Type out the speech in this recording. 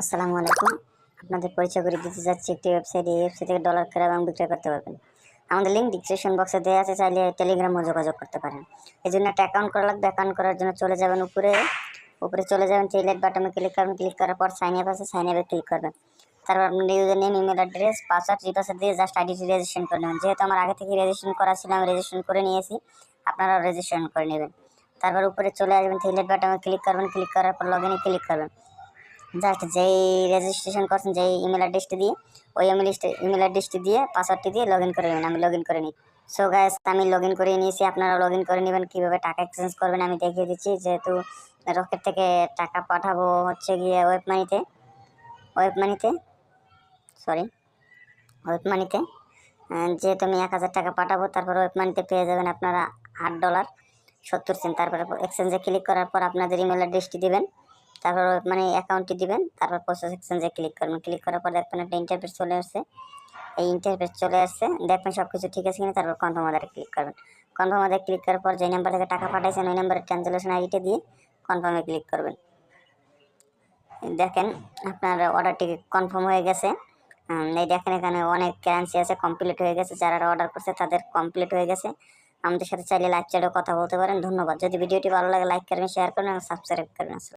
আসসালামু আলাইকুম। আপনাদের পরিচয় করে দিতে যাচ্ছি একটি ওয়েবসাইট। এই ওয়েবসাইট থেকে ডলার কেনা এবং বিক্রয় করতে পারবেন। আমাদের লিঙ্ক ডিসক্রিপশন বক্সে দেওয়া আছে, চাইলে টেলিগ্রামও যোগাযোগ করতে পারেন। এই জন্য একটা অ্যাকাউন্ট করা লাগবে। অ্যাকাউন্ট করার জন্য চলে যাবেন উপরে চলে যাবেন, থ্রি বাটনে ক্লিক করবেন। ক্লিক করার পর সাইন আপ আছে, সাইন আপে ক্লিক করবেন। তারপর আপনার user name, email address, password, re-password দিয়ে জাস্ট আইডিটি রেজিস্ট্রেশন করে নেবেন। যেহেতু আমার আগে থেকে রেজিস্ট্রেশন করা ছিল, আমি রেজিস্ট্রেশন করে নিয়েছি, আপনারাও রেজিস্ট্রেশন করে নেবেন। তারপর উপরে চলে আসবেন, থ্রি বাটনে ক্লিক করবেন। ক্লিক করার পর লগ ইনে ক্লিক করবেন। জাস্ট যেই রেজিস্ট্রেশন করছেন, যেই ইমেল অ্যাড্রেসটি দিয়ে, ওই ইমেল অ্যাড্রেসটি দিয়ে পাসওয়ার্ডটি দিয়ে লগ ইন করে নেবেন। আমি লগ ইন করে নিই। সো গাইস, আমি লগ ইন করে নিয়েছি। আপনারা লগ ইন করে নেবেন। কীভাবে টাকা এক্সচেঞ্জ করবেন আমি দেখিয়ে দিচ্ছি। যেহেতু রকেট থেকে টাকা পাঠাবো হচ্ছে গিয়ে ওয়েব মানিতে সরি ওয়েব মানিতে যেহেতু আমি 1000 টাকা পাঠাবো, তারপর ওয়েব মানিতে পেয়ে যাবেন আপনারা $8.70। তারপরে এক্সচেঞ্জে ক্লিক করার পর আপনাদের ইমেল অ্যাড্রেসটি দেবেন, তারপর মানে অ্যাকাউন্টটি দিবেন, তারপর প্রসেস এক্সচেঞ্জে ক্লিক করবেন। ক্লিক করার পর দেখবেন একটা ইন্টারফেস চলে আসছে। এই ইন্টারফেস চলে আসছে, দেখবেন সব কিছু ঠিক আছে কিনা। তারপর কনফার্ম অর্ডারে ক্লিক করবেন। কনফার্ম অর্ডারে ক্লিক করার পর যে নাম্বার থেকে টাকা পাঠাইছেন, ওই নাম্বারের ট্রানজ্যাকশন আইডিটা দিয়ে কনফার্মে ক্লিক করবেন। দেখেন আপনার অর্ডারটি কনফার্ম হয়ে গেছে। এই দেখেন এখানে অনেক কারেন্সি আছে, কমপ্লিট হয়ে গেছে। যারা অর্ডার করছে তাদের কমপ্লিট হয়ে গেছে। আমাদের সাথে চাইলে লাইভ চ্যাটেও কথা বলতে পারেন। ধন্যবাদ। যদি ভিডিওটি ভালো লাগে লাইক করবেন, শেয়ার করবেন এবং সাবস্ক্রাইব করবেন।